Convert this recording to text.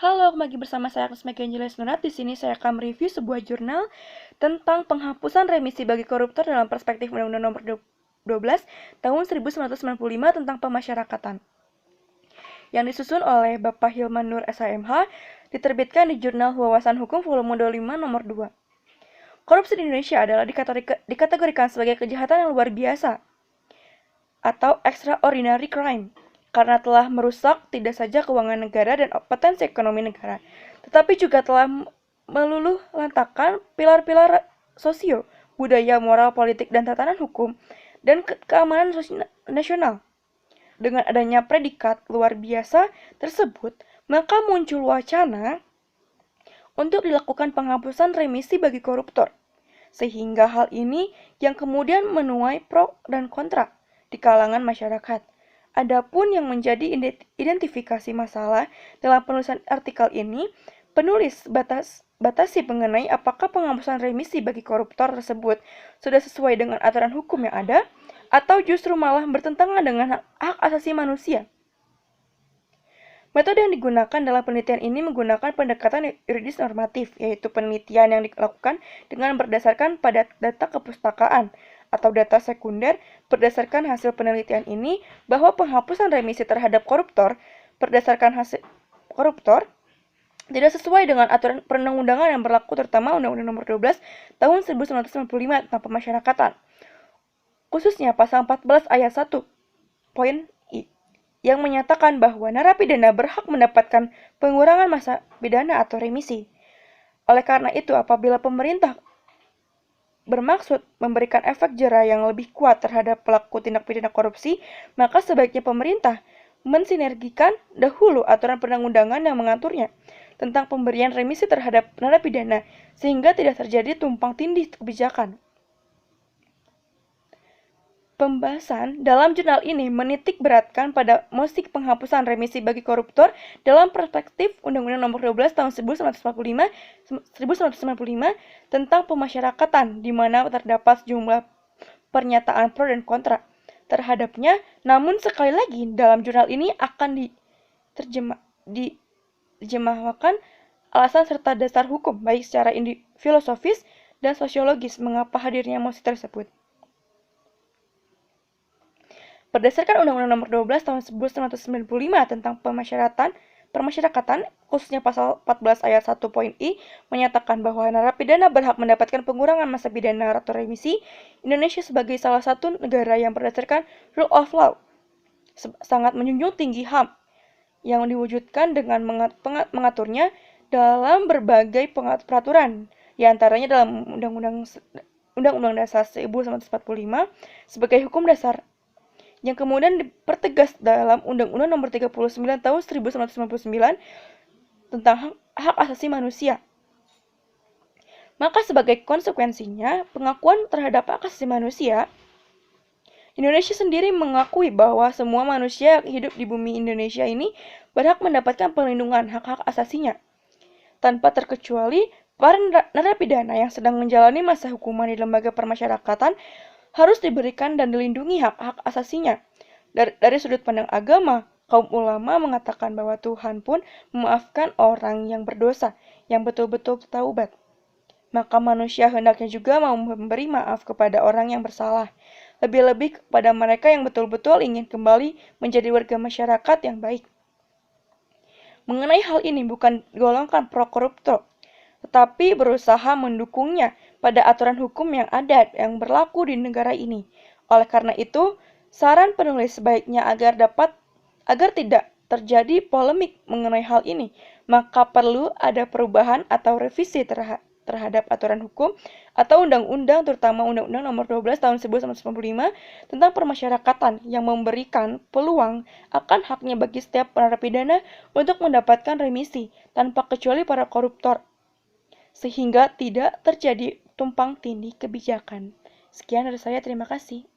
Halo, kembali bersama saya Agnes Meganjeles Nurat. Di sini saya akan mereview sebuah jurnal tentang penghapusan remisi bagi koruptor dalam perspektif Undang-Undang Nomor 12 Tahun 1995 tentang pemasyarakatan. Yang disusun oleh Bapak Hilman Nur SHMH, diterbitkan di Jurnal Wawasan Hukum Volume 25 Nomor 2. Korupsi di Indonesia adalah dikategorikan sebagai kejahatan yang luar biasa atau extraordinary crime karena telah merusak tidak saja keuangan negara dan potensi ekonomi negara, tetapi juga telah meluluh lantakan pilar-pilar sosio, budaya, moral, politik, dan tatanan hukum, dan keamanan nasional. Dengan adanya predikat luar biasa tersebut, maka muncul wacana untuk dilakukan penghapusan remisi bagi koruptor. Sehingga hal ini yang kemudian menuai pro dan kontra di kalangan masyarakat. Adapun yang menjadi identifikasi masalah dalam penulisan artikel ini, penulis batasi mengenai apakah penghapusan remisi bagi koruptor tersebut sudah sesuai dengan aturan hukum yang ada, atau justru malah bertentangan dengan hak asasi manusia. Metode yang digunakan dalam penelitian ini menggunakan pendekatan yuridis normatif, yaitu penelitian yang dilakukan dengan berdasarkan pada data kepustakaan atau data sekunder. Berdasarkan hasil penelitian ini, bahwa penghapusan remisi terhadap koruptor berdasarkan hasil koruptor tidak sesuai dengan aturan perundang-undangan yang berlaku, terutama Undang-Undang Nomor 12 Tahun 1995 tentang pemasyarakatan. Khususnya pasal 14 ayat 1 poin I yang menyatakan bahwa narapidana berhak mendapatkan pengurangan masa pidana atau remisi. Oleh karena itu, apabila pemerintah bermaksud memberikan efek jera yang lebih kuat terhadap pelaku tindak pidana korupsi, maka sebaiknya pemerintah mensinergikan dahulu aturan perundang-undangan yang mengaturnya tentang pemberian remisi terhadap narapidana, sehingga tidak terjadi tumpang tindih kebijakan. Pembahasan dalam jurnal ini menitik beratkan pada mosi penghapusan remisi bagi koruptor dalam perspektif Undang-Undang Nomor 12 Tahun 1995 tentang pemasyarakatan, di mana terdapat sejumlah pernyataan pro dan kontra terhadapnya. Namun sekali lagi, dalam jurnal ini akan diterjemahkan alasan serta dasar hukum, baik secara filosofis dan sosiologis, mengapa hadirnya mosi tersebut. Berdasarkan Undang-Undang Nomor 12 Tahun 1995 tentang pemasyarakatan, khususnya pasal 14 ayat 1 poin I, menyatakan bahwa narapidana berhak mendapatkan pengurangan masa pidana atau remisi. Indonesia sebagai salah satu negara yang berdasarkan rule of law sangat menjunjung tinggi HAM yang diwujudkan dengan mengaturnya dalam berbagai peraturan, diantaranya dalam Undang-Undang Dasar 1945 sebagai hukum dasar, yang kemudian dipertegas dalam Undang-Undang Nomor 39 Tahun 1999 tentang hak asasi manusia. Maka sebagai konsekuensinya, pengakuan terhadap hak asasi manusia, Indonesia sendiri mengakui bahwa semua manusia yang hidup di bumi Indonesia ini berhak mendapatkan perlindungan hak-hak asasinya, tanpa terkecuali para narapidana yang sedang menjalani masa hukuman di lembaga permasyarakatan harus diberikan dan dilindungi hak-hak asasinya. Dari sudut pandang agama, kaum ulama mengatakan bahwa Tuhan pun memaafkan orang yang berdosa, yang betul-betul taubat. Maka manusia hendaknya juga mau memberi maaf kepada orang yang bersalah, lebih-lebih kepada mereka yang betul-betul ingin kembali menjadi warga masyarakat yang baik. Mengenai hal ini bukan golongan pro-koruptor, tetapi berusaha mendukungnya pada aturan hukum yang ada yang berlaku di negara ini. Oleh karena itu, saran penulis sebaiknya agar tidak terjadi polemik mengenai hal ini, maka perlu ada perubahan atau revisi terhadap aturan hukum atau undang-undang, terutama Undang-Undang Nomor 12 Tahun 1995 tentang pemasyarakatan, yang memberikan peluang akan haknya bagi setiap narapidana untuk mendapatkan remisi tanpa kecuali para koruptor, sehingga tidak terjadi tumpang tindih kebijakan. Sekian dari saya, terima kasih.